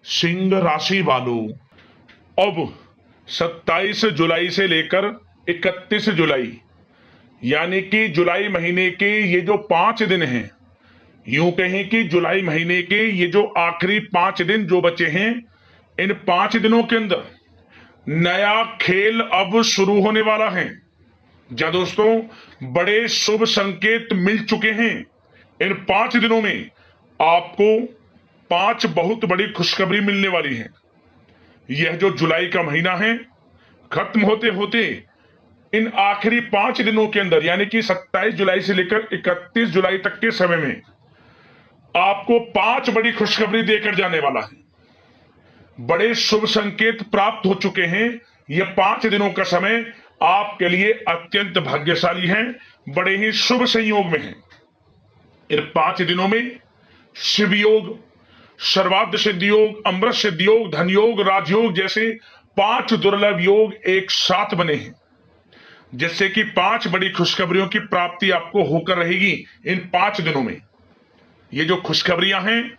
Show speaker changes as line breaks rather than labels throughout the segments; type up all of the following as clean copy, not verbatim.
सिंह राशि वालों, अब 27 जुलाई से लेकर 31 जुलाई यानी कि जुलाई महीने के ये जो 5 दिन हैं, यूं कहें कि जुलाई महीने के ये जो आखिरी 5 दिन जो बचे हैं, इन 5 दिनों के अंदर नया खेल अब शुरू होने वाला है। जा दोस्तों, बड़े शुभ संकेत मिल चुके हैं। इन 5 दिनों में आपको 5 बहुत बड़ी खुशखबरी मिलने वाली है। यह जो जुलाई का महीना है, खत्म होते होते इन आखिरी 5 दिनों के अंदर यानी कि 27 जुलाई से लेकर 31 जुलाई तक के समय में आपको 5 बड़ी खुशखबरी देकर जाने वाला है। बड़े शुभ संकेत प्राप्त हो चुके हैं। यह 5 दिनों का समय आपके लिए अत्यंत भाग्यशाली है, बड़े ही शुभ संयोग में है। इन 5 दिनों में शिव योग, सर्वार्थ सिद्धि योग, अमृत सिद्धि योग, धन योग, राजयोग जैसे 5 दुर्लभ योग एक साथ बने हैं, जिससे कि 5 बड़ी खुशखबरियों की प्राप्ति आपको होकर रहेगी इन 5 दिनों में। ये जो खुशखबरियां हैं,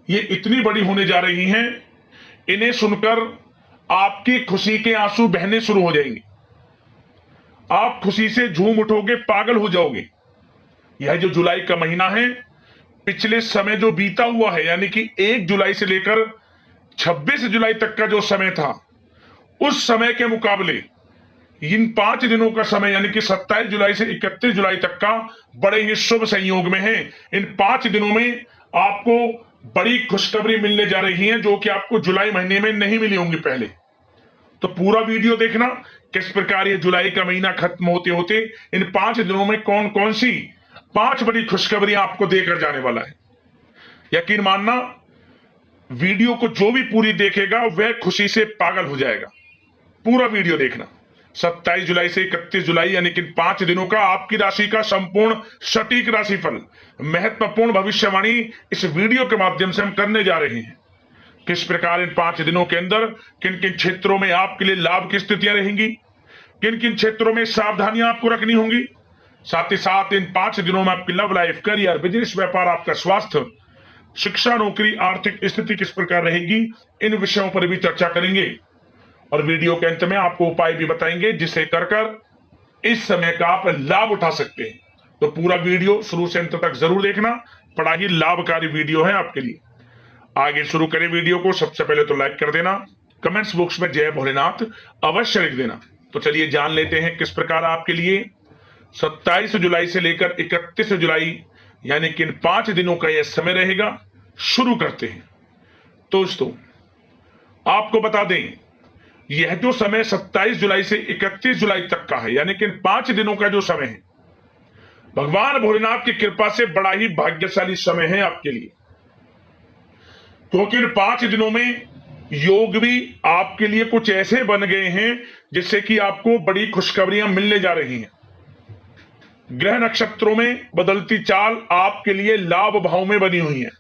ये इतनी बड़ी होने जा रही हैं, इन्हें सुनकर आपकी खुशी के आंसू बहने शुरू हो जाएंगे। आप खुशी से झूम उठोगे, पागल हो जाओगे। यह जो जुलाई का महीना है, पिछले समय जो बीता हुआ है यानी कि 1 जुलाई से लेकर 26 जुलाई तक का जो समय था, उस समय के मुकाबले इन 5 दिनों का समय यानी कि 27 जुलाई से 31 जुलाई तक का बड़े ही शुभ संयोग में है। इन 5 दिनों में आपको बड़ी खुशखबरी मिलने जा रही है, जो कि आपको जुलाई महीने में नहीं मिली होंगी पहले। तो पूरा वीडियो देखना, किस प्रकार ये जुलाई का महीना खत्म होते होते इन 5 दिनों में कौन कौन सी 5 बड़ी खुशखबरियां आपको देकर जाने वाला है। यकीन मानना, वीडियो को जो भी पूरी देखेगा वह खुशी से पागल हो जाएगा। पूरा वीडियो देखना। 27 जुलाई से 31 जुलाई यानी कि 5 दिनों का आपकी राशि का संपूर्ण सटीक राशिफल, महत्वपूर्ण भविष्यवाणी इस वीडियो के माध्यम से हम करने जा रहे हैं। किस प्रकार इन 5 दिनों के अंदर किन किन क्षेत्रों में आपके लिए लाभ की स्थितियां रहेंगी, किन किन क्षेत्रों में सावधानियां आपको रखनी होंगी, साथ ही साथ इन 5 दिनों में आपकी लव लाइफ, करियर, बिजनेस, व्यापार, आपका स्वास्थ्य, शिक्षा, नौकरी, आर्थिक स्थिति किस प्रकार रहेगी, इन विषयों पर भी चर्चा करेंगे। और वीडियो के अंत में आपको उपाय भी बताएंगे, जिसे कर इस समय का आप लाभ उठा सकते हैं। तो पूरा वीडियो शुरू से अंत तक जरूर देखना, बड़ा ही लाभकारी वीडियो है आपके लिए। आगे शुरू करें वीडियो को। सबसे पहले तो लाइक कर देना, कमेंट्स बॉक्स में जय भोलेनाथ अवश्य लिख देना। तो चलिए जान लेते हैं किस प्रकार आपके लिए 27 जुलाई से लेकर 31 जुलाई यानी कि इन 5 दिनों का यह समय रहेगा। शुरू करते हैं। तो दोस्तों, आपको बता दें, यह जो समय 27 जुलाई से 31 जुलाई तक का है यानी कि इन 5 दिनों का जो समय है, भगवान भोलेनाथ की कृपा से बड़ा ही भाग्यशाली समय है आपके लिए, क्योंकि इन 5 दिनों में योग भी आपके लिए कुछ ऐसे बन गए हैं जिससे कि आपको बड़ी खुशखबरियां मिलने जा रही हैं। ग्रह नक्षत्रों में बदलती चाल आपके लिए लाभ भाव में बनी हुई है।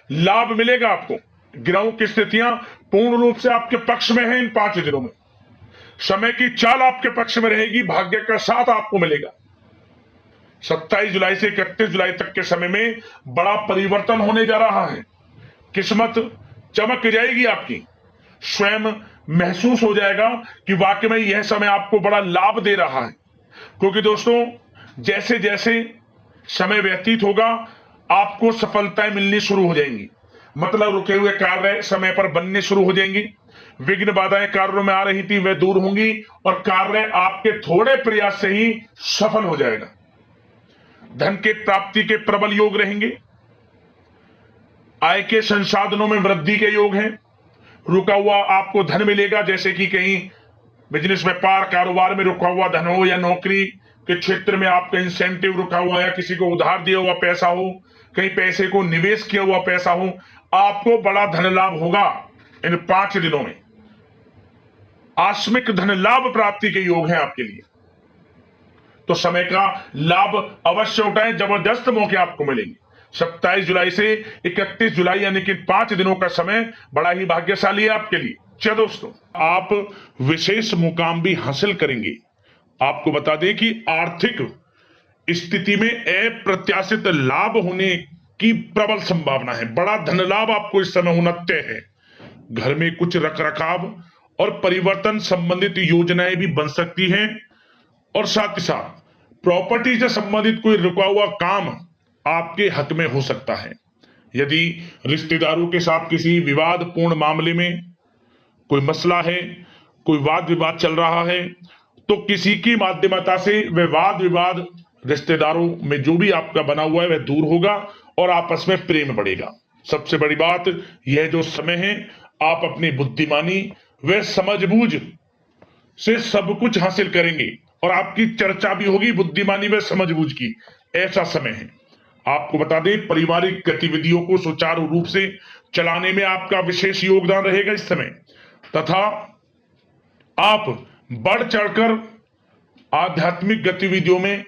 लाभ मिलेगा आपको। ग्रहों की स्थितियां पूर्ण रूप से आपके पक्ष में है। इन 5 दिनों में समय की चाल आपके पक्ष में रहेगी, भाग्य का साथ आपको मिलेगा। 27 जुलाई से 31 जुलाई तक के समय में बड़ा परिवर्तन होने जा रहा है। किस्मत चमक जाएगी आपकी। स्वयं महसूस हो जाएगा कि वाकई में यह समय आपको बड़ा लाभ दे रहा है, क्योंकि दोस्तों, जैसे जैसे समय व्यतीत होगा आपको सफलताएं मिलनी शुरू हो जाएंगी। मतलब रुके हुए कार्य समय पर बनने शुरू हो जाएंगी। विघ्न बाधाएं कार्यों में आ रही थी, वे दूर होंगी और कार्य आपके थोड़े प्रयास से ही सफल हो जाएगा। धन के प्राप्ति के प्रबल योग रहेंगे। आय के संसाधनों में वृद्धि के योग हैं। रुका हुआ आपको धन मिलेगा, जैसे कि कहीं बिजनेस, व्यापार, कारोबार में रुका हुआ धन हो, या नौकरी के क्षेत्र में आपका इंसेंटिव रुका हुआ, या किसी को उधार दिया हुआ पैसा हो, कहीं पैसे को निवेश किया हुआ पैसा हो, आपको बड़ा धन लाभ होगा। इन 5 दिनों में आकस्मिक धन लाभ प्राप्ति के योग हैं आपके लिए। तो समय का लाभ अवश्य उठाएं, जबरदस्त मौके आपको मिलेंगे। 27 जुलाई से 31 जुलाई यानी कि 5 दिनों का समय बड़ा ही भाग्यशाली है आपके लिए। चलो दोस्तों, आप विशेष मुकाम भी हासिल करेंगे। आपको बता दें कि आर्थिक स्थिति में अप्रत्याशित लाभ होने की प्रबल संभावना है। बड़ा धन लाभ आपको इस समय होना तय है। घर में कुछ रखरखाव और परिवर्तन संबंधित योजनाएं भी बन सकती हैं। और साथ ही साथ प्रॉपर्टी से संबंधित कोई रुका हुआ काम आपके हक में हो सकता है। यदि रिश्तेदारों के साथ किसी विवादपूर्ण मामले में कोई मसला है, कोई वाद विवाद चल रहा है, तो किसी की माध्यमता से वह वाद विवाद रिश्तेदारों में जो भी आपका बना हुआ है वह दूर होगा और आपस में प्रेम बढ़ेगा। सबसे बड़ी बात यह जो समय है, आप अपनी बुद्धिमानी व समझबूझ से सब कुछ हासिल करेंगे और आपकी चर्चा भी होगी बुद्धिमानी व समझबूझ की। ऐसा समय है। आपको बता दें, पारिवारिक गतिविधियों को सुचारू रूप से चलाने में आपका विशेष योगदान रहेगा इस समय, तथा आप बढ़ चढ़कर आध्यात्मिक गतिविधियों में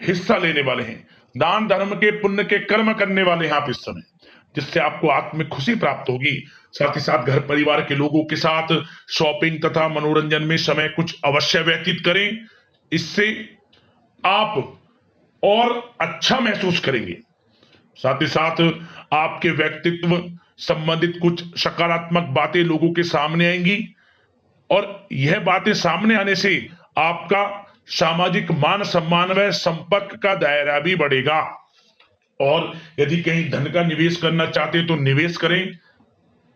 हिस्सा लेने वाले हैं। दान धर्म के पुण्य के कर्म करने वाले हैं आप इस समय, जिससे आपको आत्मिक खुशी प्राप्त होगी। साथ ही साथ घर परिवार के लोगों के साथ शॉपिंग तथा मनोरंजन में समय कुछ अवश्य व्यतीत करें। इससे आप और अच्छा महसूस करेंगे। साथ ही साथ आपके व्यक्तित्व संबंधित कुछ सकारात्मक बातें लोगों के सामने आएंगी और यह बातें सामने आने से आपका सामाजिक मान सम्मान व संपर्क का दायरा भी बढ़ेगा। और यदि कहीं धन का निवेश करना चाहते हैं तो निवेश करें।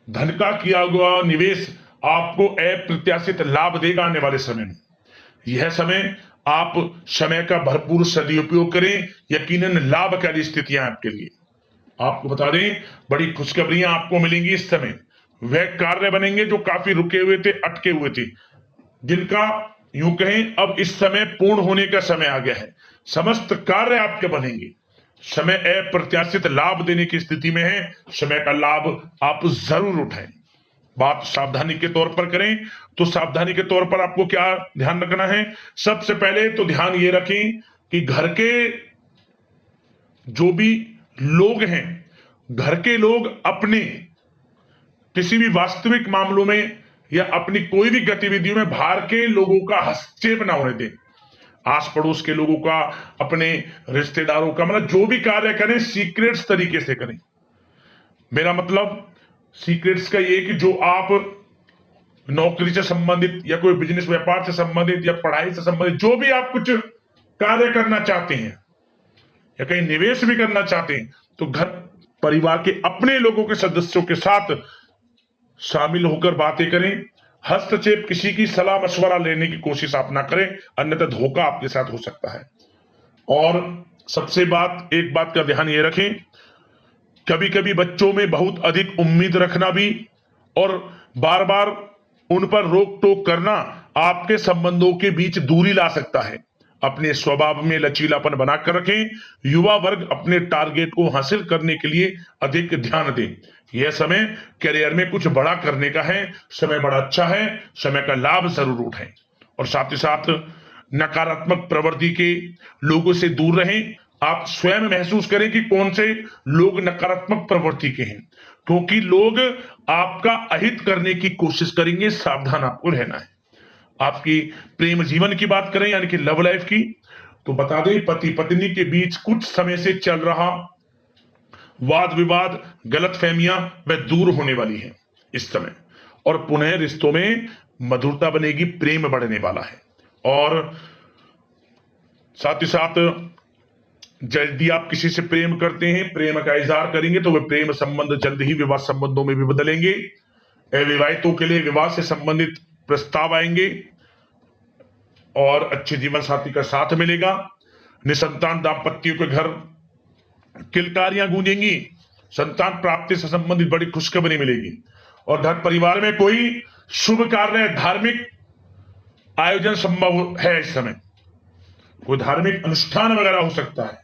धन का किया हुआ निवेश आपको अप्रत्याशित लाभ देगा आने वाले समय में। यह समय आप समय का भरपूर सदुपयोग करें, यकीनन लाभकारी स्थितियां आपके लिए। आपको बता दें, बड़ी खुशखबरियां आपको मिलेंगी इस समय। वह कार्य बनेंगे जो काफी रुके हुए थे, अटके हुए थे, जिनका यूं कहें अब इस समय पूर्ण होने का समय आ गया है। समस्त कार्य आपके बनेंगे। समय अप्रत्याशित लाभ देने की स्थिति में है। समय का लाभ आप जरूर उठाएं। बात सावधानी के तौर पर करें तो सावधानी के तौर पर आपको क्या ध्यान रखना है? सबसे पहले तो ध्यान ये रखें कि घर के जो भी लोग हैं, घर के लोग अपने किसी भी वास्तविक मामलों में या अपनी कोई भी गतिविधियों में बाहर के लोगों का हस्तक्षेप ना होने दें। आस पड़ोस के लोगों का, अपने रिश्तेदारों का, मतलब जो भी कार्य करें सीक्रेट्स तरीके से करें। मेरा मतलब सीक्रेट्स का ये कि जो आप नौकरी से संबंधित या कोई बिजनेस व्यापार से संबंधित या पढ़ाई से संबंधित जो भी आप कुछ कार्य करना चाहते हैं या कहीं निवेश भी करना चाहते हैं, तो घर परिवार के अपने लोगों के सदस्यों के साथ शामिल होकर बातें करें। हस्तक्षेप, किसी की सलाह मशवरा लेने की कोशिश आप ना करें, अन्यथा धोखा आपके साथ हो सकता है। और सबसे एक बात का ध्यान ये रखें, कभी कभी बच्चों में बहुत अधिक उम्मीद रखना भी और बार बार उन पर रोक टोक करना आपके संबंधों के बीच दूरी ला सकता है। अपने स्वभाव में लचीलापन बनाकर रखें। युवा वर्ग अपने टारगेट को हासिल करने के लिए अधिक ध्यान दें। यह समय करियर में कुछ बड़ा करने का है। समय बड़ा अच्छा है, समय का लाभ जरूर उठाएं। और साथ ही साथ नकारात्मक प्रवृत्ति के लोगों से दूर रहें। आप स्वयं महसूस करें कि कौन से लोग नकारात्मक प्रवृत्ति के हैं, क्योंकि लोग आपका अहित करने की कोशिश करेंगे। सावधान आपको रहना है। आपकी प्रेम जीवन की बात करें, यानी कि लव लाइफ की, तो बता दें पति पत्नी के बीच कुछ समय से चल रहा वाद विवाद, गलतफहमियां वह दूर होने वाली है इस समय, और पुनः रिश्तों में मधुरता बनेगी, प्रेम बढ़ने वाला है। और साथ ही साथ यदि आप किसी से प्रेम करते हैं, प्रेम का इजहार करेंगे, तो वह प्रेम संबंध जल्द ही विवाह संबंधों में भी बदलेंगे। अविवाहितों के लिए विवाह से संबंधित प्रस्ताव आएंगे और अच्छे जीवन साथी का साथ मिलेगा। निसंतान दाम्पत्य के घर किलकारियां गूंजेंगी। संतान प्राप्ति से संबंधित बड़ी खुशखबरी मिलेगी। और घर परिवार में कोई शुभ कार्य, धार्मिक आयोजन संभव है इस समय। कोई धार्मिक अनुष्ठान वगैरह हो सकता है,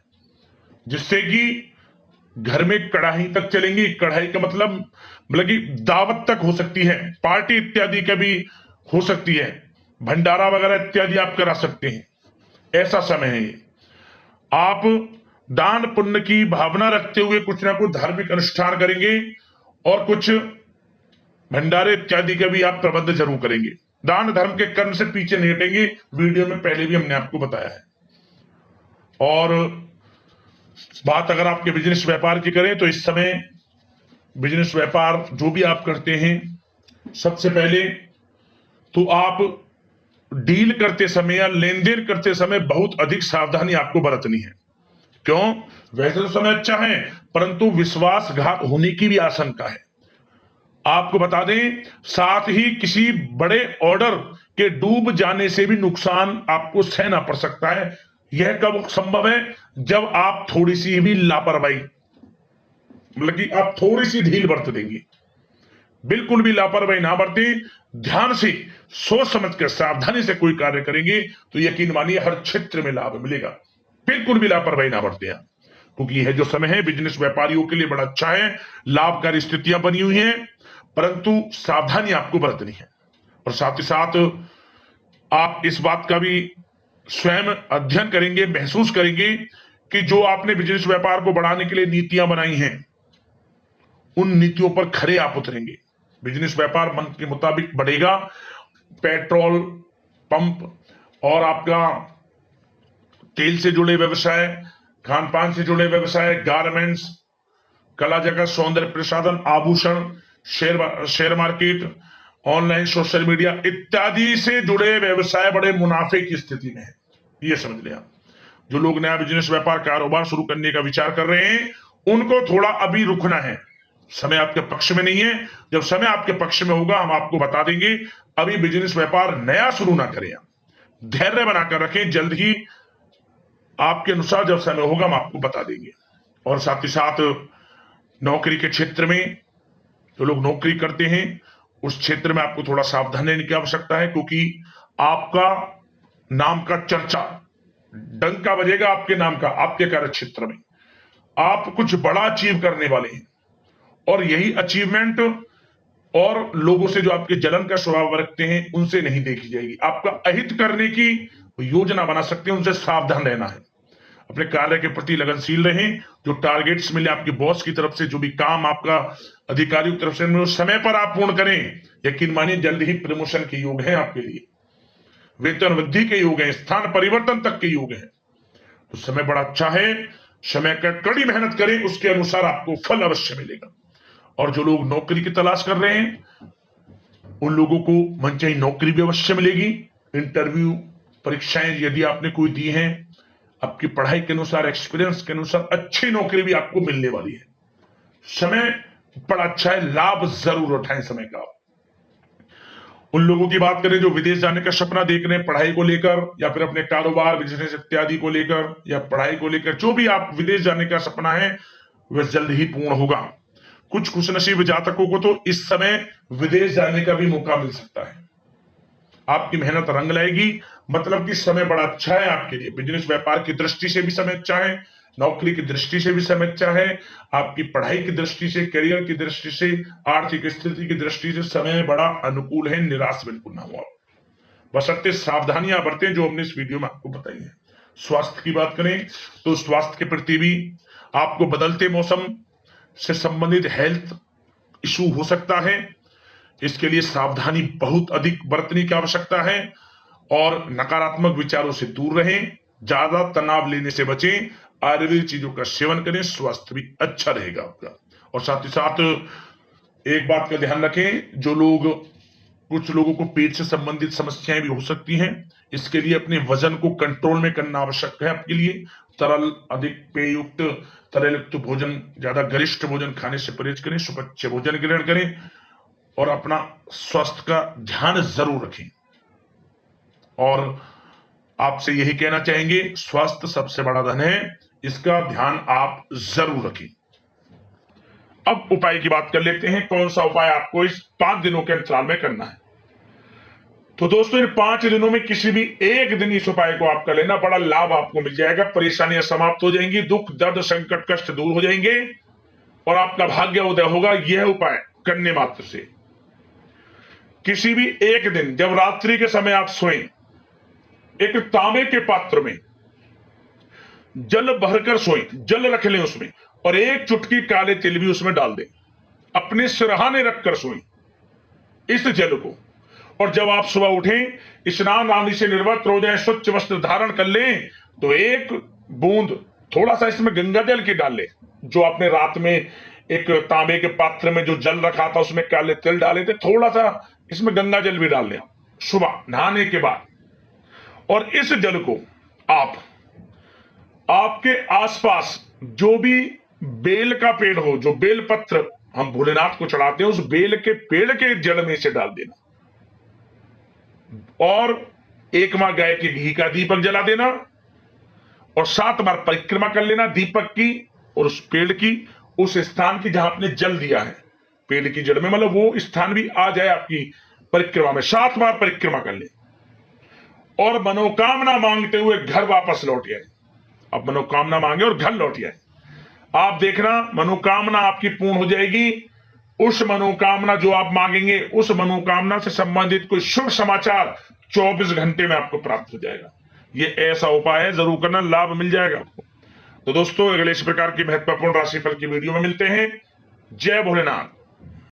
जिससे कि घर में कड़ाही तक चलेंगी। कढ़ाई का मतलब कि दावत तक हो सकती है, पार्टी इत्यादि का भी हो सकती है, भंडारा वगैरह इत्यादि आप करा सकते हैं। ऐसा समय है ये। आप दान पुण्य की भावना रखते हुए कुछ ना कुछ धार्मिक अनुष्ठान करेंगे और कुछ भंडारे इत्यादि का भी आप प्रबंध जरूर करेंगे। दान धर्म के कर्म से पीछे नहीं हटेंगे। वीडियो में पहले भी हमने आपको बताया है। और बात अगर आपके बिजनेस व्यापार की करें, तो इस समय बिजनेस व्यापार जो भी आप करते हैं सबसे पहले तो आप डील करते समय या लेन देन करते समय बहुत अधिक सावधानी आपको बरतनी है। क्यों? वैसे तो समय अच्छा है, परंतु विश्वासघात होने की भी आशंका है। आपको बता दें, साथ ही किसी बड़े ऑर्डर के डूब जाने से भी नुकसान आपको सहना पड़ सकता है। यह कब संभव है? जब आप थोड़ी सी भी लापरवाही, मतलब कि आप थोड़ी सी ढील बरत देंगे। बिल्कुल भी लापरवाही ना बरतें, ध्यान से सोच समझ कर सावधानी से कोई कार्य करेंगे तो यकीन मानिए हर क्षेत्र में लाभ मिलेगा। बिल्कुल भी लापरवाही ना बरतें आप, क्योंकि यह जो समय है बिजनेस व्यापारियों के लिए बड़ा अच्छा है, लाभकारी स्थितियां बनी हुई हैं, परंतु सावधानी आपको बरतनी है। और साथ ही साथ आप इस बात का भी स्वयं अध्ययन करेंगे, महसूस करेंगे कि जो आपने बिजनेस व्यापार को बढ़ाने के लिए नीतियां बनाई हैं, उन नीतियों पर खरे आप उतरेंगे। बिजनेस व्यापार मन के मुताबिक बढ़ेगा। पेट्रोल पंप और आपका तेल से जुड़े व्यवसाय, खान पान से जुड़े व्यवसाय, गारमेंट्स, कला जगत, सौंदर्य प्रसाधन, आभूषण, share market, online social media इत्यादि से जुड़े व्यवसाय बड़े मुनाफे की स्थिति में है। ये समझ लिया। जो लोग नया बिजनेस व्यापार कारोबार शुरू करने का विचार कर रहे हैं, उनको थोड़ा अभी रुकना है। समय आपके पक्ष में नहीं है। जब समय आपके पक्ष में होगा हम आपको बता देंगे। अभी बिजनेस व्यापार नया शुरू ना करें, धैर्य बनाकर रखें। जल्द ही आपके अनुसार जब समय होगा हम आपको बता देंगे। और साथ ही साथ नौकरी के क्षेत्र में जो लोग नौकरी करते हैं उस क्षेत्र में आपको थोड़ा सावधान रहने की आवश्यकता है, क्योंकि आपका नाम का चर्चा, डंका बजेगा आपके नाम का। आपके कार्य क्षेत्र में आप कुछ बड़ा अचीव करने वाले हैं, और यही अचीवमेंट और लोगों से जो आपके जलन का स्वभाव रखते हैं उनसे नहीं देखी जाएगी। आपका अहित करने की योजना बना सकते हैं, उनसे सावधान रहना है। अपने कार्य के प्रति लगनशील रहें। जो टारगेट्स मिले आपके बॉस की तरफ से, जो भी काम आपका अधिकारियों की तरफ से मिले, समय पर आप पूर्ण करें। यकीन मानिए जल्द ही प्रमोशन के योग है आपके लिए, वेतन वृद्धि के योग है, स्थान परिवर्तन तक के योग है। तो समय बड़ा अच्छा है। समय का कड़ी मेहनत करें, उसके अनुसार आपको फल अवश्य मिलेगा। और जो लोग नौकरी की तलाश कर रहे हैं उन लोगों को मनचाही नौकरी भी अवश्य मिलेगी। इंटरव्यू परीक्षाएं यदि आपने कोई दी हैं, आपकी पढ़ाई के अनुसार, एक्सपीरियंस के अनुसार अच्छी नौकरी भी आपको मिलने वाली है। समय बड़ा अच्छा है, लाभ जरूर उठाएं समय का। उन लोगों की बात करें जो विदेश जाने का सपना देख रहे हैं पढ़ाई को लेकर, या फिर अपने कारोबार, बिजनेस इत्यादि को लेकर, या पढ़ाई को लेकर, जो भी आप विदेश जाने का सपना है वह जल्द ही पूर्ण होगा। कुछ खुशनसीब जातकों को तो इस समय विदेश जाने का भी मौका मिल सकता है। आपकी मेहनत रंग लाएगी। मतलब कि समय बड़ा अच्छा है आपके लिए। बिजनेस व्यापार की दृष्टि से भी समय अच्छा है, नौकरी की दृष्टि से भी समय अच्छा है, आपकी पढ़ाई की दृष्टि से, करियर की दृष्टि से, आर्थिक स्थिति की दृष्टि से समय बड़ा अनुकूल है। निराश बिल्कुल ना हो आप, बशर्ते सावधानियां बरतें जो हमने इस वीडियो में आपको बताई है। स्वास्थ्य की बात करें तो स्वास्थ्य के प्रति भी आपको बदलते मौसम से संबंधित हेल्थ इशू हो सकता है। इसके लिए सावधानी बहुत अधिक बरतने की आवश्यकता है, और नकारात्मक विचारों से दूर रहें, ज्यादा तनाव लेने से बचें, आयुर्वेदिक चीजों का सेवन करें, स्वास्थ्य भी अच्छा रहेगा आपका। और साथ ही साथ एक बात का ध्यान रखें, कुछ लोगों को पेट से संबंधित समस्याएं भी हो सकती हैं। इसके लिए अपने वजन को कंट्रोल में करना आवश्यक है आपके लिए। तरल, अधिक पेययुक्त, तरलयुक्त भोजन, ज्यादा गरिष्ठ भोजन खाने से परहेज करें, सुपच्य भोजन ग्रहण करें, और अपना स्वास्थ्य का ध्यान जरूर रखें। और आपसे यही कहना चाहेंगे, स्वास्थ्य सबसे बड़ा धन है, इसका ध्यान आप जरूर रखें। अब उपाय की बात कर लेते हैं। कौन सा उपाय आपको इस 5 दिनों के अंतराल में करना है? तो दोस्तों इन 5 दिनों में किसी भी एक दिन इस उपाय को आप कर लेना, बड़ा लाभ आपको मिल जाएगा। परेशानियां समाप्त हो जाएंगी, दुख दर्द संकट कष्ट दूर हो जाएंगे, और आपका भाग्य उदय होगा यह उपाय करने मात्र से। किसी भी एक दिन जब रात्रि के समय आप सोएं, एक तांबे के पात्र में जल भरकर सोएं, जल रख लें उसमें, और एक चुटकी काले तिल भी उसमें डाल दें। अपने सिरहाने रखकर सोएं इस जल को। और जब आप सुबह उठें, स्नान आदि से निर्वस्त्र हो जाए, स्वच्छ वस्त्र धारण कर लें, तो एक बूंद थोड़ा सा इसमें गंगा जल की डाल लें, जो आपने रात में एक तांबे के पात्र में जो जल रखा था उसमें काले तिल डाले थे, थोड़ा सा इसमें गंगा जल भी डाल लिया सुबह नहाने के बाद। और इस जल को आप आपके आसपास जो भी बेल का पेड़ हो, जो बेल पत्र हम भोलेनाथ को चढ़ाते हैं, उस बेल के पेड़ के जड़ में से डाल देना और एक माह गाय के घी का दीपक जला देना और 7 बार परिक्रमा कर लेना दीपक की और उस पेड़ की, उस स्थान की जहां आपने जल दिया है पेड़ की जड़ में, मतलब वो स्थान भी आ जाए आपकी परिक्रमा में। 7 बार परिक्रमा कर ले और मनोकामना मांगते हुए घर वापस लौट आए। अब मनोकामना मांगे और घर लौट आए, आप देखना मनोकामना आपकी पूर्ण हो जाएगी। उस मनोकामना जो आप मांगेंगे, उस मनोकामना से संबंधित कोई शुभ समाचार 24 घंटे में आपको प्राप्त हो जाएगा। ये ऐसा उपाय है, जरूर करना, लाभ मिल जाएगा आपको। तो दोस्तों, अगले इस प्रकार की महत्वपूर्ण राशिफल की वीडियो में मिलते हैं। जय भोलेनाथ।